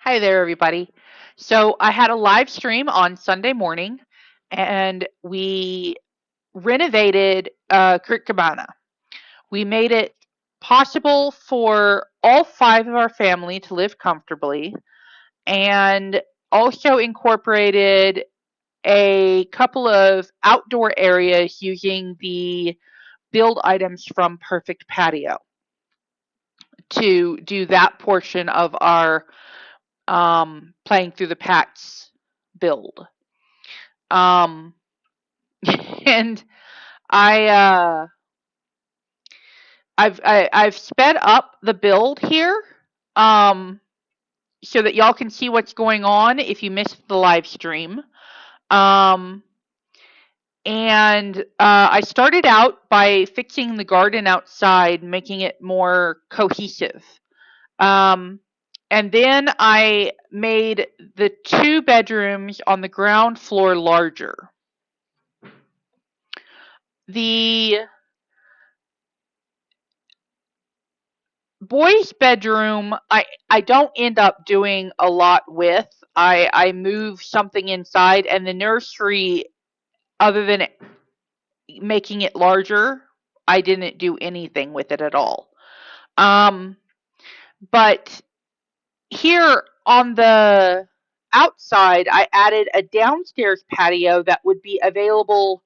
Hi there, everybody. So I had a live stream on Sunday morning, and we renovated Crick Cabana. We made it possible for all five of our family to live comfortably, and also incorporated a couple of outdoor areas using the build items from Perfect Patio to do that portion of our playing through the packs build. Um, and I I've sped up the build here, um, so that y'all can see what's going on if you missed the live stream. Um, and I started out by fixing the garden outside, making it more cohesive. Um, and then I made the two bedrooms on the ground floor larger. The boys' bedroom, I don't end up doing a lot with. I move something inside, and the nursery, other than making it larger, I didn't do anything with it at all. But here on the outside, I added a downstairs patio that would be available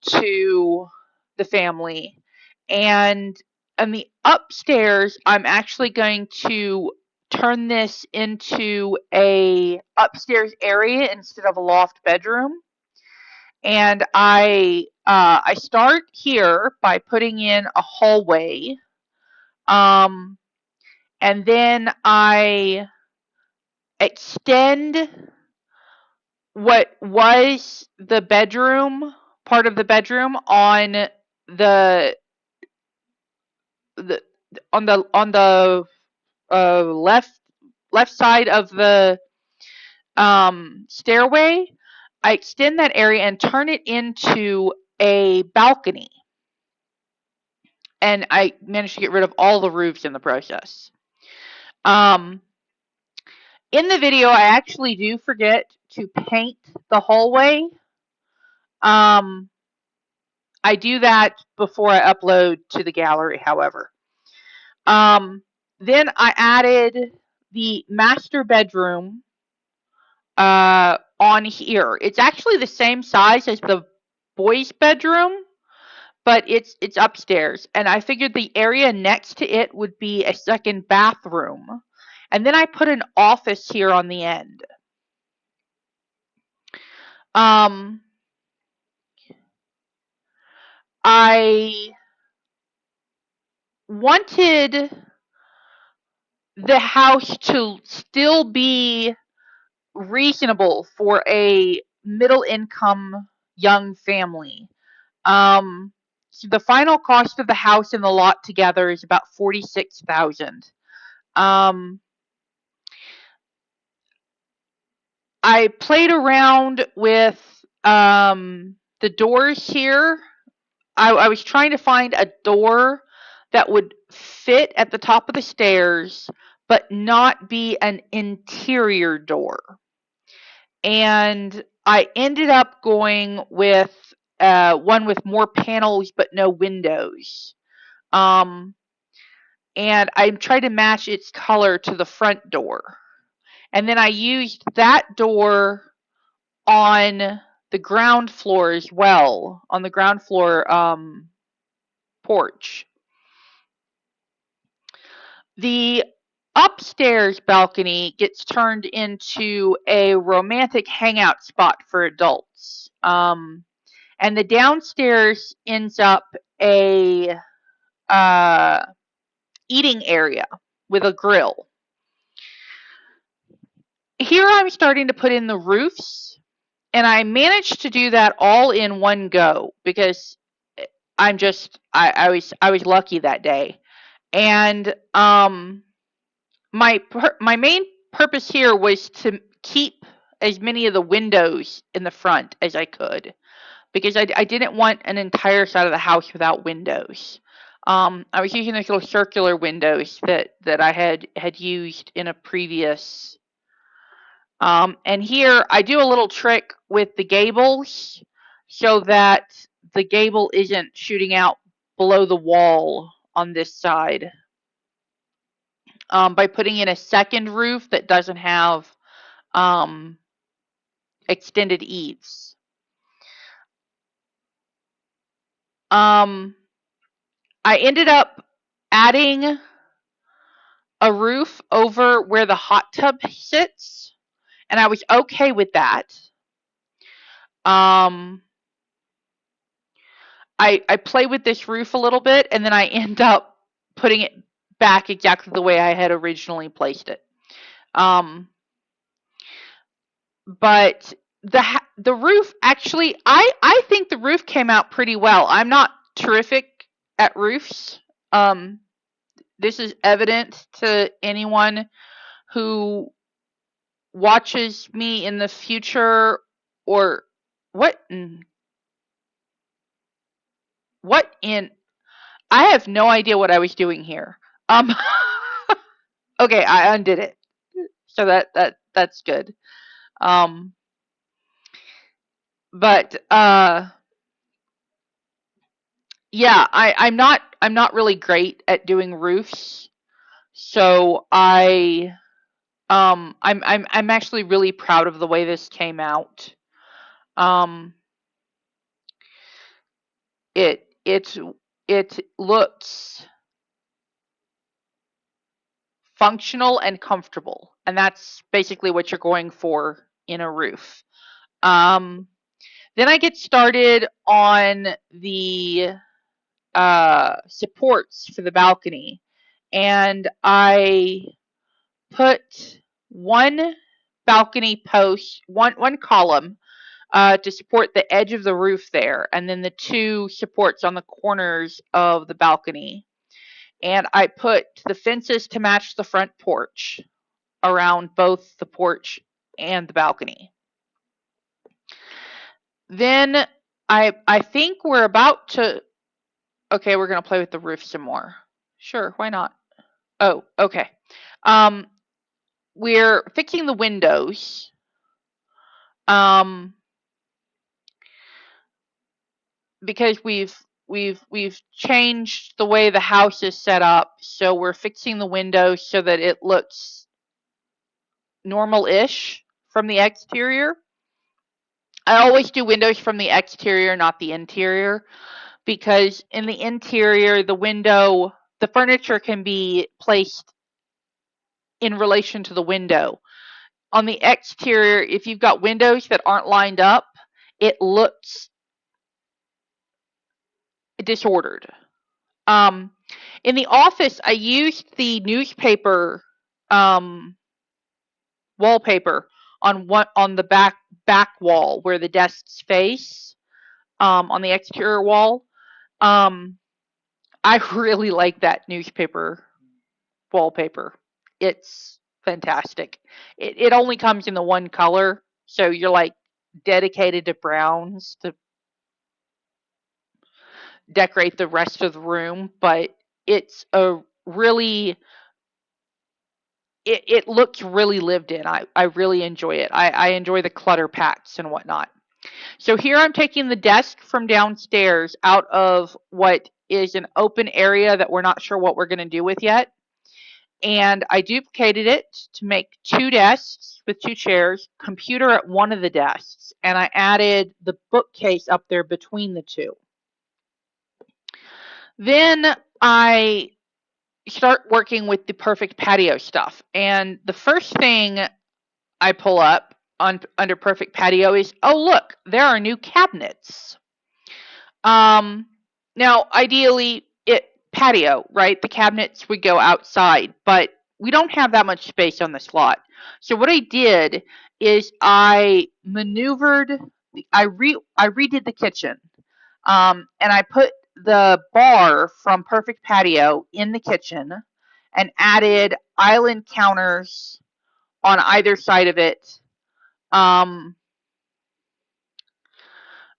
to the family. And on the upstairs, I'm actually going to turn this into a upstairs area instead of a loft bedroom. And I start here by putting in a hallway, um, and then I extend what was the bedroom, part of the bedroom, on the the left side of the stairway. I extend that area and turn it into a balcony, and I managed to get rid of all the roofs in the process. Um, in the video, I actually do forget to paint the hallway. I do that before I upload to the gallery, however. Then I added the master bedroom on here. It's actually the same size as the boys' bedroom, but it's upstairs. And I figured the area next to it would be a second bathroom. And then I put an office here on the end. I wanted the house to still be reasonable for a middle income young family. So the final cost of the house and the lot together is about $46,000. I played around with the doors here. I was trying to find a door that would fit at the top of the stairs, but not be an interior door. And I ended up going with one with more panels but no windows. And I tried to match its color to the front door. And then I used that door on the ground floor as well, on the ground floor porch. The upstairs balcony gets turned into a romantic hangout spot for adults. And the downstairs ends up a eating area with a grill. Here I'm starting to put in the roofs, and I managed to do that all in one go because I was lucky that day. And my main purpose here was to keep as many of the windows in the front as I could, because I didn't want an entire side of the house without windows. I was using those little circular windows that I had used in a previous And here I do a little trick with the gables so that the gable isn't shooting out below the wall on this side, by putting in a second roof that doesn't have um, extended eaves. I ended up adding a roof over where the hot tub sits, and I was okay with that. Um, I play with this roof a little bit, and then I end up putting it back exactly the way I had originally placed it. But the roof actually, I think the roof came out pretty well. I'm not terrific at roofs. Um, this is evident to anyone who watches me in the future, or what what in I have no idea what I was doing here. Um okay, I undid it. So that's good. Um but yeah, I'm not really great at doing roofs. So I'm actually really proud of the way this came out. Um it it looks functional and comfortable, and that's basically what you're going for in a roof. Um, then I get started on the supports for the balcony, and I put one balcony post, one column to support the edge of the roof there, and then the two supports on the corners of the balcony. And I put the fences to match the front porch around both the porch and the balcony. Then I think we're about to, okay, we're going to play with the roof some more. Sure, why not? Oh, okay. Um we're fixing the windows. Um because we've changed the way the house is set up, so we're fixing the windows so that it looks normal-ish from the exterior. I always do windows from the exterior, not the interior, because in the interior, the furniture can be placed in relation to the window. On the exterior, if you've got windows that aren't lined up, it looks disordered. Um, in the office, I used the newspaper um, wallpaper on the back wall where the desks face, on the exterior wall. Um, I really like that newspaper wallpaper. It's fantastic. It only comes in the one color, so you're like dedicated to browns to decorate the rest of the room, but it's a really it looks really lived in. I really enjoy it. I enjoy the clutter packs and whatnot. So here I'm taking the desk from downstairs out of what is an open area that we're not sure what we're going to do with yet. And I duplicated it to make two desks with two chairs, computer at one of the desks, and I added the bookcase up there between the two. Then I start working with the perfect patio stuff, and the first thing I pull up under perfect patio is, oh look, there are new cabinets. Now ideally it patio, right? The cabinets would go outside, but we don't have that much space on this lot. So what I did is I maneuvered, I redid the kitchen, and I put the bar from Perfect Patio in the kitchen and added island counters on either side of it. Um,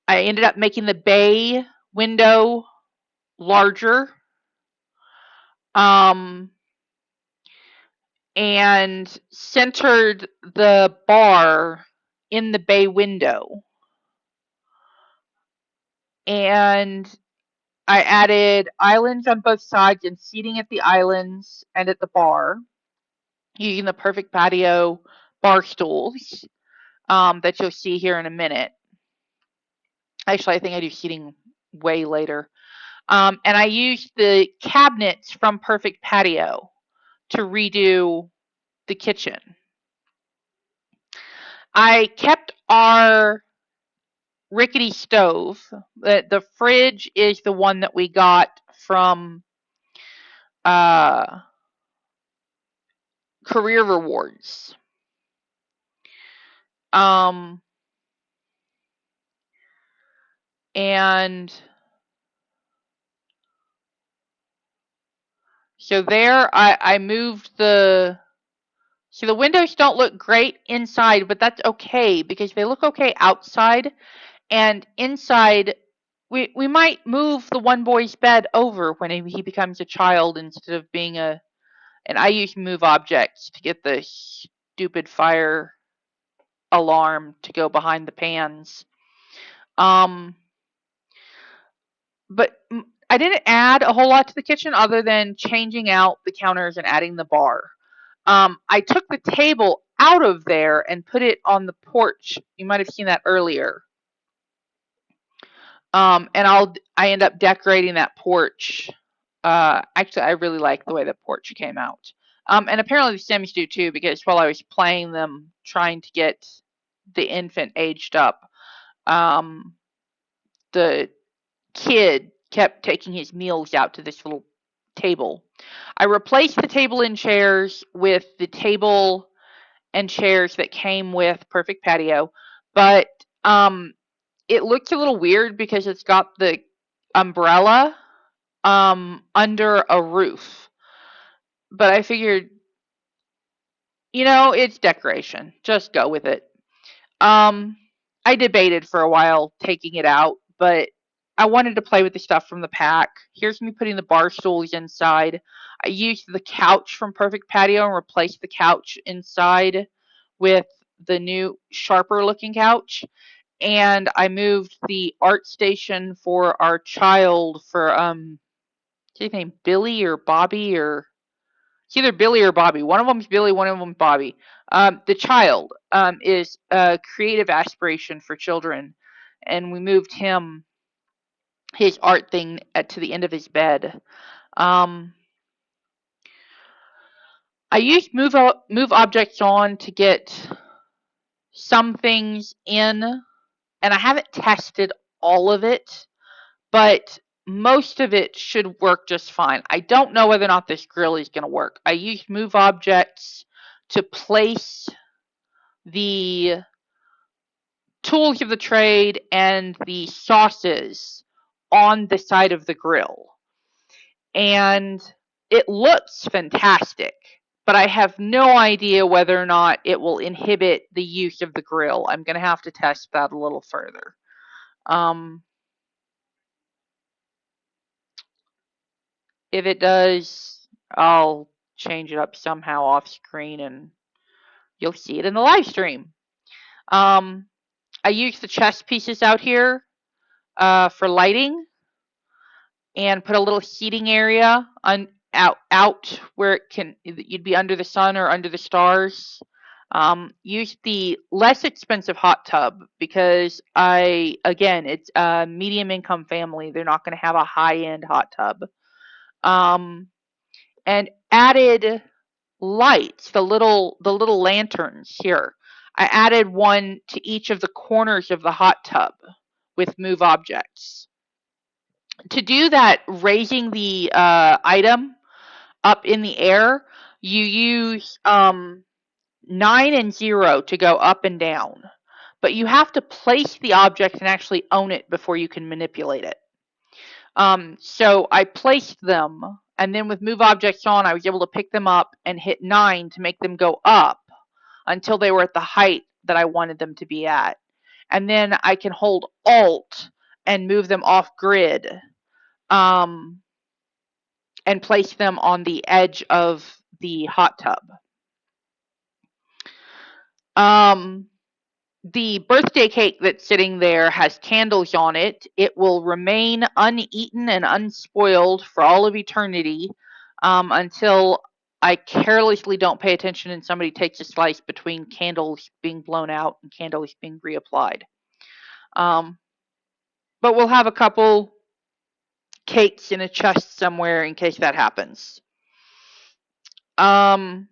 I ended up making the bay window larger. Um, and centered the bar in the bay window. And I added islands on both sides and seating at the islands and at the bar, using the Perfect Patio bar stools that you'll see here in a minute. Actually, I think I do seating way later. And I used the cabinets from Perfect Patio to redo the kitchen. I kept our rickety stove. The fridge is the one that we got from Career Rewards. And so there I moved the, so the windows don't look great inside, but that's okay because they look okay outside. And inside, we might move the one boy's bed over when he becomes a child instead of being a, and I use move objects to get the stupid fire alarm to go behind the pans. But I didn't add a whole lot to the kitchen other than changing out the counters and adding the bar. I took the table out of there and put it on the porch. You might have seen that earlier. And I end up decorating that porch. Actually, I really like the way the porch came out. And apparently the Sims do too, because while I was playing them, trying to get the infant aged up, the kid kept taking his meals out to this little table. I replaced the table and chairs with the table and chairs that came with Perfect Patio, but it looks a little weird because it's got the umbrella under a roof. But I figured, it's decoration. Just go with it. I debated for a while taking it out, but I wanted to play with the stuff from the pack. Here's me putting the bar stools inside. I used the couch from Perfect Patio and replaced the couch inside with the new sharper looking couch. And I moved the art station for our child for what's his name, Billy or Bobby, or it's either Billy or Bobby. One of them's Billy, one of them's Bobby. The child is a creative aspiration for children, and we moved him, his art thing, to the end of his bed. I used move objects on to get some things in, and I haven't tested all of it, but most of it should work just fine. I don't know whether or not this grill is going to work. I used move objects to place the tools of the trade and the sauces on the side of the grill. And it looks fantastic, but I have no idea whether or not it will inhibit the use of the grill. I'm going to have to test that a little further. If it does, I'll change it up somehow off screen and you'll see it in the live stream. I used the chess pieces out here for lighting and put a little seating area out where you'd be under the sun or under the stars. Use the less expensive hot tub because it's a medium income family. They're not going to have a high end hot tub. And added lights, the little lanterns here. I added one to each of the corners of the hot tub with move objects. To do that, raising the item up in the air, you use 9 and 0 to go up and down. But you have to place the object and actually own it before you can manipulate it. So I placed them, and then with move objects on, I was able to pick them up and hit 9 to make them go up until they were at the height that I wanted them to be at. And then I can hold Alt and move them off grid and place them on the edge of the hot tub. The birthday cake that's sitting there has candles on it. It will remain uneaten and unspoiled for all of eternity, until I carelessly don't pay attention and somebody takes a slice between candles being blown out and candles being reapplied. Um, but we'll have a couple cakes in a chest somewhere in case that happens. I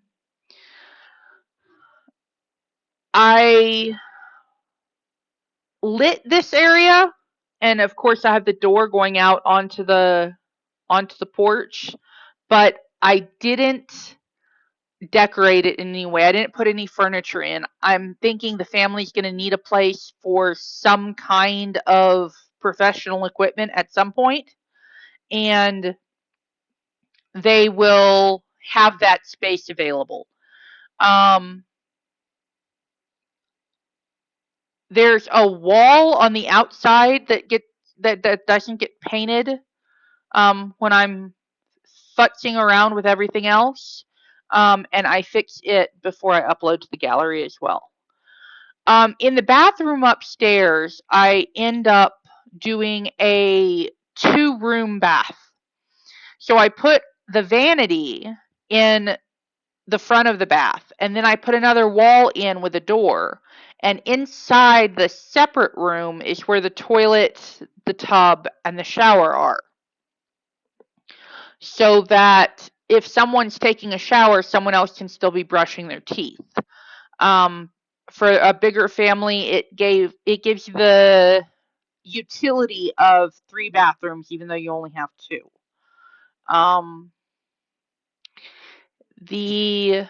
lit this area, and of course I have the door going out onto the porch, but I didn't decorate it in any way. I didn't put any furniture in. I'm thinking the family's going to need a place for some kind of professional equipment at some point, and they will have that space available. Um, there's a wall on the outside that doesn't get painted when I'm futzing around with everything else, and I fix it before I upload to the gallery as well. In the bathroom upstairs, I end up doing a 2-room bath. So I put the vanity in the front of the bath, and then I put another wall in with a door. And inside the separate room is where the toilet, the tub, and the shower are. So that if someone's taking a shower, someone else can still be brushing their teeth. For a bigger family, it gives you the utility of 3 bathrooms, even though you only have 2. The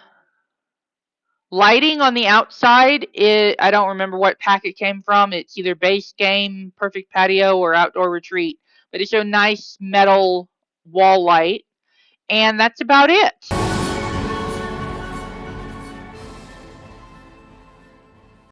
lighting on the outside, I don't remember what pack it came from. It's either base game, perfect patio, or outdoor retreat. But it's a nice metal wall light. And that's about it.